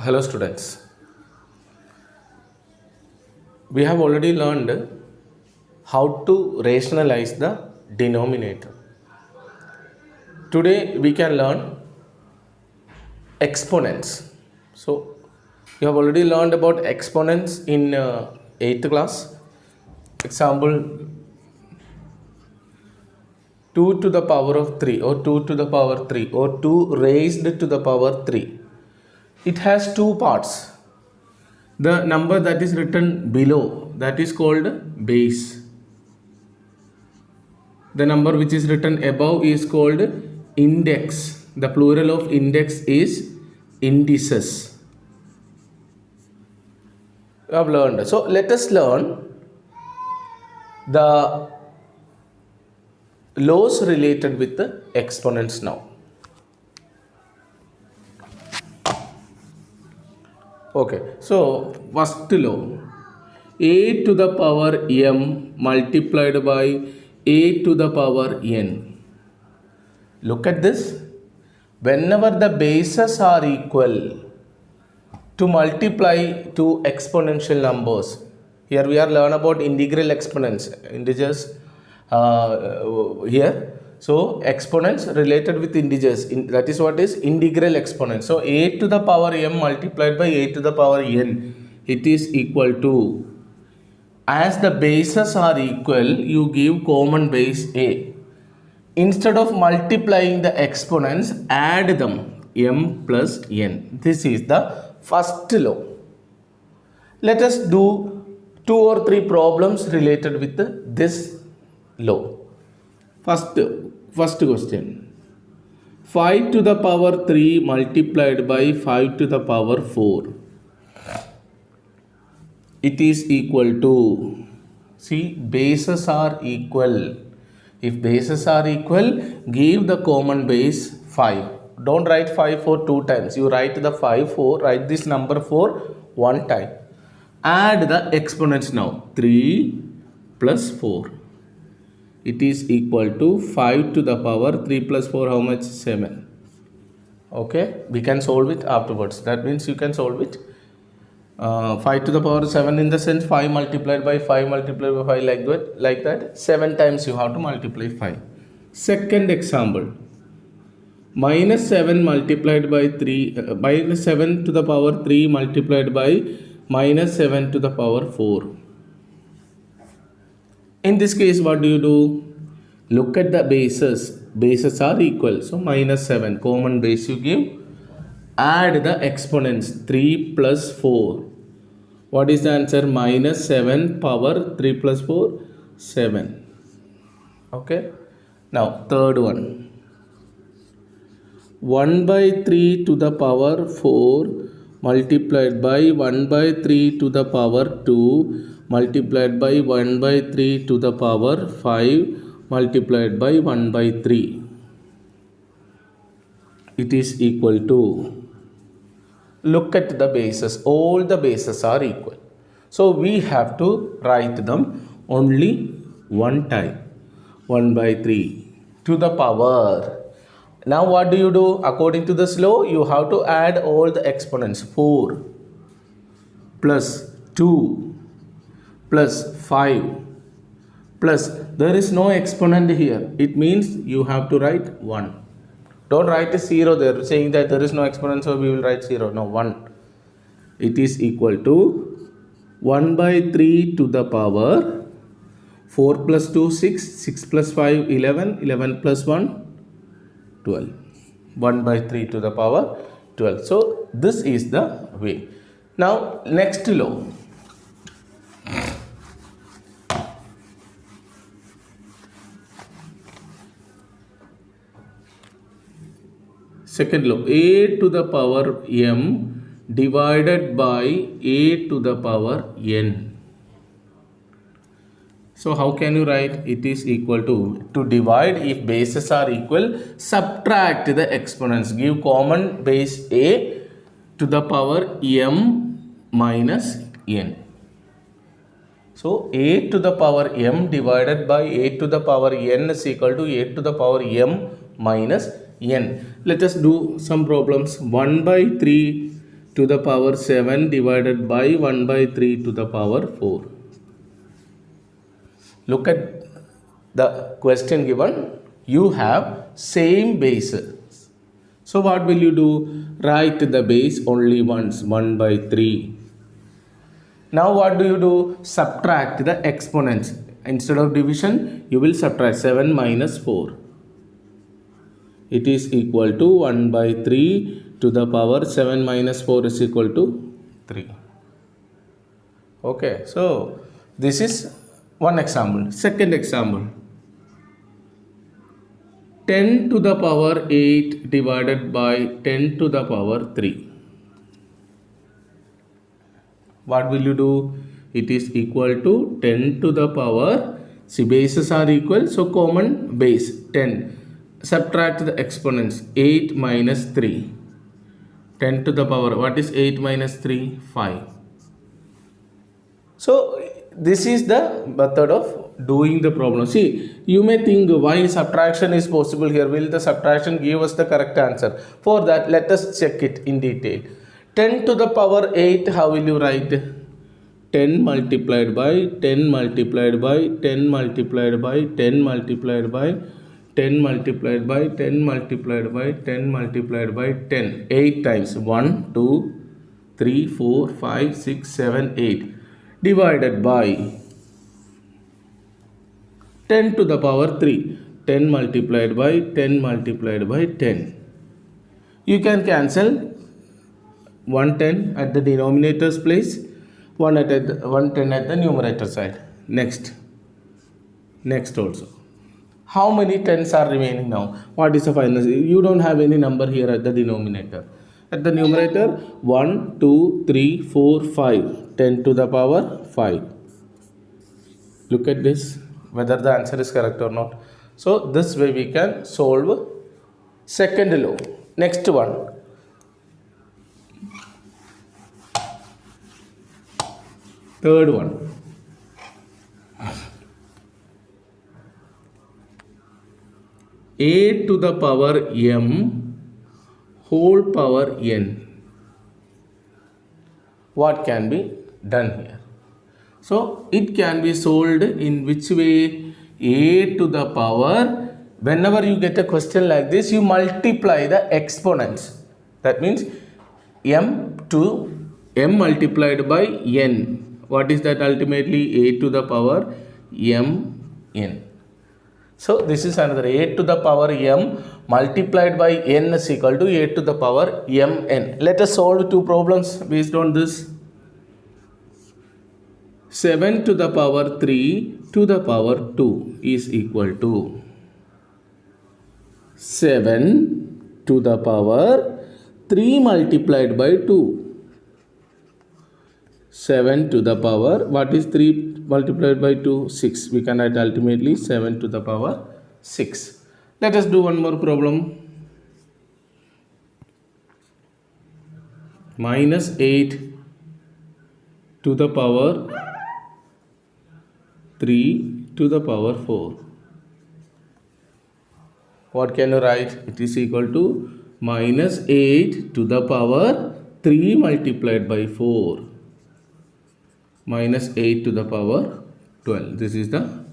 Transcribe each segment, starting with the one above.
Hello students, we have already learned how to rationalize the denominator. Today we can learn exponents. So you have already learned about exponents in 8th class. Example 2 to the power of 3 or 2 to the power 3 or 2 raised to the power 3. It has two parts. The number that is written below, that is called base. The number which is written above is called index. The plural of index is indices. We have learned. So let us learn the laws related with the exponents now. Okay, so first law, a to the power m multiplied by a to the power n. Look at this. Whenever the bases are equal, to multiply two exponential numbers. Here we are learn about integral exponents, integers here. So exponents related with integers, that is what is integral exponent. So a to the power m multiplied by a to the power n, it is equal to, as the bases are equal, you give common base a. Instead of multiplying the exponents, add them, m plus n. This is the first law. Let us do 2 or 3 problems related with this law. First question. 5 to the power 3 multiplied by 5 to the power 4. It is equal to, see, bases are equal. If bases are equal, give the common base 5. Don't write 5 for 2 times. You write the 5 for, write this number for 1 time. Add the exponents now. 3 plus 4. It is equal to 5 to the power 3 plus 4, how much? 7. Okay, we can solve it afterwards. That means you can solve it. 5 to the power 7 in the sense 5 multiplied by 5 multiplied by 5 like that. 7 times you have to multiply 5. Second example. Minus 7 multiplied by 3, minus 7 to the power 3 multiplied by minus 7 to the power 4. In this case, what do you do? Look at the bases. Bases are equal. So minus 7, common base you give. Add the exponents, 3 plus 4. What is the answer? Minus 7 power 3 plus 4, 7. Okay. Now, third one. 1 by 3 to the power 4 multiplied by 1 by 3 to the power 2 multiplied by 1 by 3 to the power 5 multiplied by 1 by 3. It is equal to, look at the bases, all the bases are equal. So we have to write them only one time. 1 by 3 to the power. Now what do you do? According to this law, you have to add all the exponents. 4 plus 2 plus 5 plus, there is no exponent here. It means you have to write 1. Don't write a 0 there, saying that there is no exponent, so we will write 0. No, 1. It is equal to 1 by 3 to the power 4 plus 2, 6, 6 plus 5, 11, 11 plus 1, 12. 1 by 3 to the power 12. So this is the way. Now next law. Second law, a to the power m divided by a to the power n. So how can you write? It is equal to divide, if bases are equal, subtract the exponents. Give common base a to the power m minus n. So a to the power m divided by a to the power n is equal to a to the power m minus n. Let us do some problems. 1 by 3 to the power 7 divided by 1 by 3 to the power 4. Look at the question given. You have same bases. So what will you do? Write the base only once, 1 by 3. Now what do? Subtract the exponents. Instead of division, you will subtract 7 minus 4. It is equal to 1 by 3 to the power 7 minus 4 is equal to 3. Okay, so this is one example. Second example. 10 to the power 8 divided by 10 to the power 3. What will you do? It is equal to 10 to the power, see bases are equal, so common base 10. Subtract the exponents, 8 minus 3. 10 to the power, what is 8 minus 3? 5. So this is the method of doing the problem. See, you may think why subtraction is possible here. Will the subtraction give us the correct answer? For that, let us check it in detail. 10 to the power 8, how will you write? 10 multiplied by 10 multiplied by 10 multiplied by 10 multiplied by 10 multiplied by 10 multiplied by 10 multiplied by 10. 8 times. 1, 2, 3, 4, 5, 6, 7, 8. Divided by 10 to the power 3. 10 multiplied by 10 multiplied by 10. You can cancel 110 at the denominator's place, 110 at the numerator side. Next also. How many tens are remaining now? What is the final? You don't have any number here at the denominator. At the numerator, 1, 2, 3, 4, 5. 10 to the power 5. Look at this, whether the answer is correct or not. So this way we can solve second law. Next one. Third one. A to the power m whole power n. What can be done here? So it can be solved in which way? A to the power, whenever you get a question like this, you multiply the exponents. That means m multiplied by n. What is that ultimately? A to the power mn. So this is another. A to the power m multiplied by n is equal to a to the power mn. Let us solve two problems based on this. 7 to the power 3 to the power 2 is equal to 7 to the power 3 multiplied by 2. 7 to the power, what is 3 multiplied by 2? 6. We can write ultimately 7 to the power 6. Let us do one more problem. Minus 8 to the power 3 to the power 4. What can you write? It is equal to minus 8 to the power 3 multiplied by 4. Minus 8 to the power 12. This is the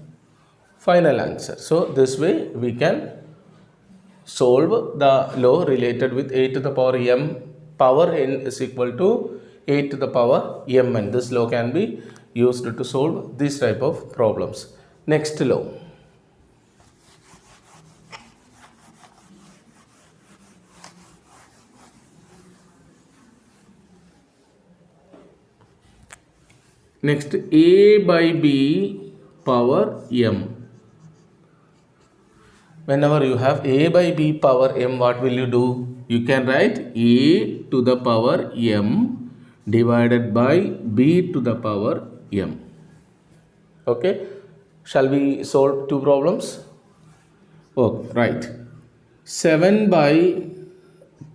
final answer. So this way we can solve the law related with a to the power m power n is equal to a to the power mn. This law can be used to solve this type of problems. Next law. Next, a by b power m. Whenever you have a by b power m, what will you do? You can write a to the power m divided by b to the power m. Okay. Shall we solve two problems? Oh, right. 7 by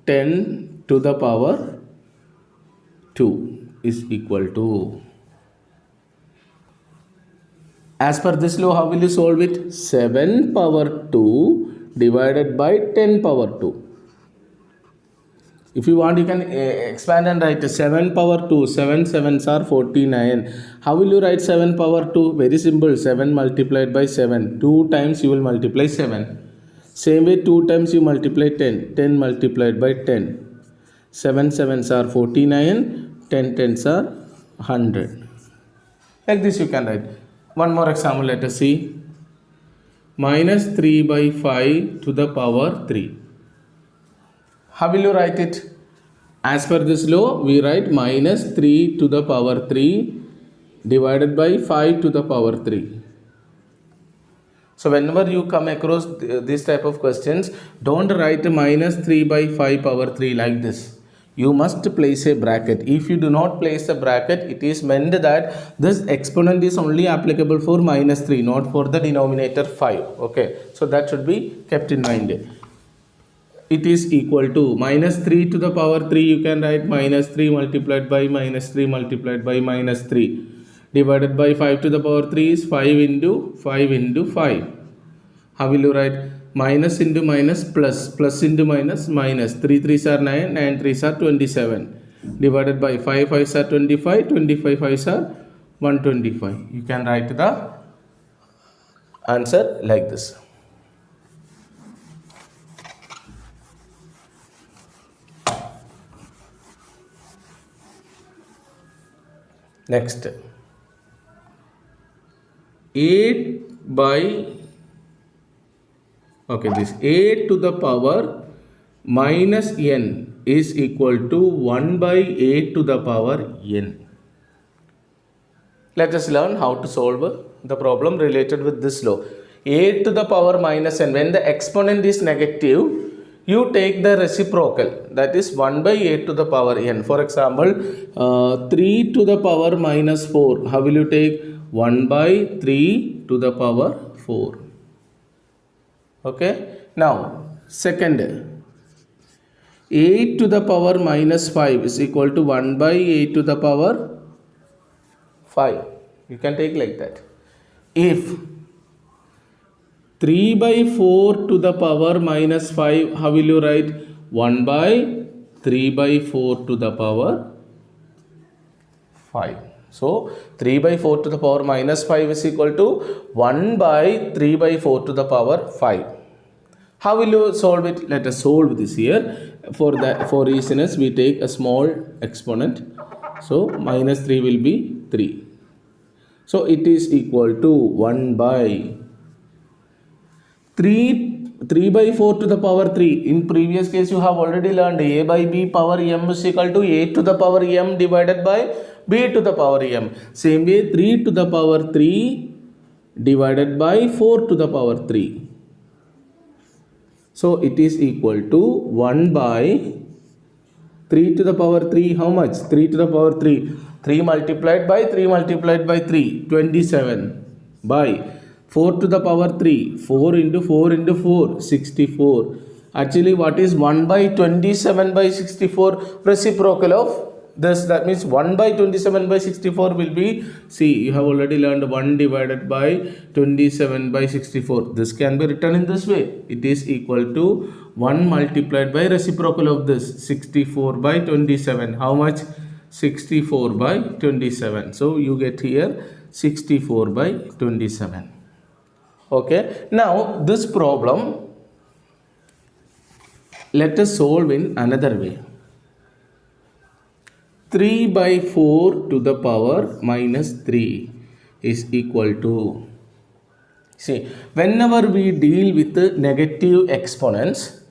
10 to the power 2 is equal to. As per this law, how will you solve it? 7 power 2 divided by 10 power 2. If you want, you can expand and write 7 power 2. 7 sevens are 49. How will you write 7 power 2? Very simple. 7 multiplied by 7. 2 times you will multiply 7. Same way 2 times you multiply 10. 10 multiplied by 10. 7 sevens are 49. 10 tens are 100. Like this you can write. One more example, let us see. Minus 3 by 5 to the power 3. How will you write it? As per this law, we write minus 3 to the power 3 divided by 5 to the power 3. So whenever you come across this type of questions, don't write minus 3 by 5 power 3 like this. You must place a bracket. If you do not place a bracket, it is meant that this exponent is only applicable for minus 3, not for the denominator 5. Okay, so that should be kept in mind. It is equal to minus 3 to the power 3. You can write minus 3 multiplied by minus 3 multiplied by minus 3 divided by 5 to the power 3 is 5 into 5 into 5. How will you write? Minus into minus plus, plus into minus minus. 3 3s are 9, 9 3s are 27 divided by 5 5s are 25, 25 5s are 125. You can write the answer like this. Next, 8 by, okay, this 8 to the power minus n is equal to 1 by 8 to the power n. Let us learn how to solve the problem related with this law. 8 to the power minus n, when the exponent is negative, you take the reciprocal, that is 1 by 8 to the power n. For example, 3 to the power minus 4. How will you take? 1 by 3 to the power 4. Okay. Now, second, 8 to the power minus 5 is equal to 1 by 8 to the power 5. You can take like that. If 3 by 4 to the power minus 5, how will you write? 1 by 3 by 4 to the power 5. So, 3 by 4 to the power minus 5 is equal to 1 by 3 by 4 to the power 5. How will you solve it? Let us solve this here. For that, for easiness, we take a small exponent. So, minus 3 will be 3. So, it is equal to 1 by 3 by 4 to the power 3. In previous case, you have already learned a by b power m is equal to a to the power m divided by b to the power m. Same way, 3 to the power 3 divided by 4 to the power 3. So, it is equal to 1 by 3 to the power 3. How much? 3 to the power 3. 3 multiplied by 3 multiplied by 3. 27 by 4 to the power 3. 4 into 4 into 4. 64. Actually, what is 1 by 27 by 64? Reciprocal of this. That means 1 by 27 by 64 will be, see, you have already learned 1 divided by 27 by 64. This can be written in this way. It is equal to 1 multiplied by reciprocal of this. 64 by 27. How much? 64 by 27. So, you get here 64 by 27. Okay. Now, this problem, let us solve in another way. 3 by 4 to the power minus 3 is equal to, see, whenever we deal with the negative exponents,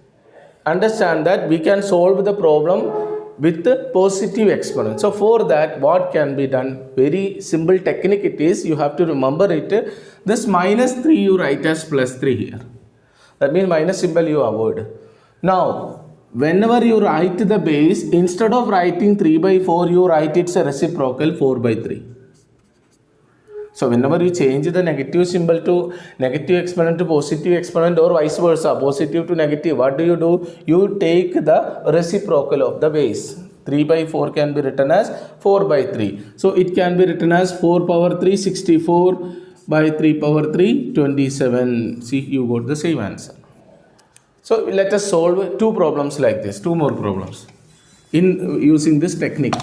understand that we can solve the problem with the positive exponent. So, for that, what can be done? Very simple technique it is. You have to remember it. This minus 3 you write as plus 3 here. That means minus symbol you avoid. Now, whenever you write the base, instead of writing 3 by 4, you write it's a reciprocal 4 by 3. So, whenever you change the negative symbol to negative exponent to positive exponent or vice versa, positive to negative, what do? You take the reciprocal of the base. 3 by 4 can be written as 4 by 3. So, it can be written as 4 power 3, 64 by 3 power 3, 27. See, you got the same answer. So, let us solve two problems like this, two more problems. in using this technique.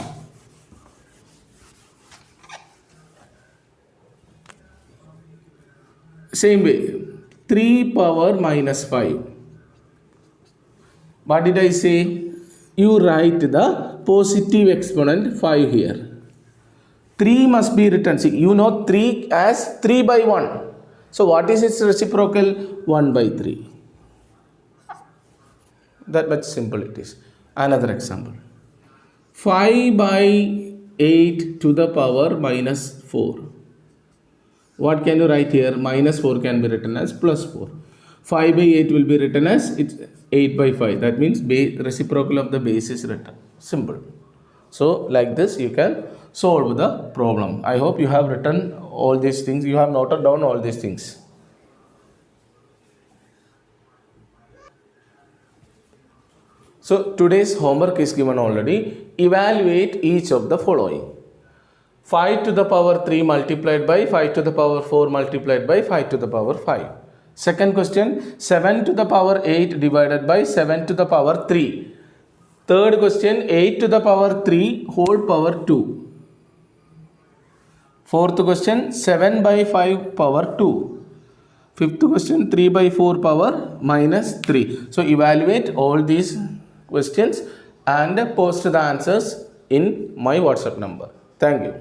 Same way, 3 power minus 5. What did I say? You write the positive exponent 5 here. 3 must be written. See, you know 3 as 3 by 1. So what is its reciprocal? 1 by 3. That much simple it is. Another example. 5 by 8 to the power minus 4. What can you write here? Minus 4 can be written as plus 4. 5 by 8 will be written as it's 8 by 5. That means reciprocal of the base is written. Simple. So like this you can solve the problem. I hope you have written all these things. You have noted down all these things. So today's homework is given already. Evaluate each of the following. 5 to the power 3 multiplied by 5 to the power 4 multiplied by 5 to the power 5. Second question, 7 to the power 8 divided by 7 to the power 3. Third question, 8 to the power 3 whole power 2. Fourth question, 7 by 5 power 2. Fifth question, 3 by 4 power minus 3. So evaluate all these questions and post the answers in my WhatsApp number. Thank you.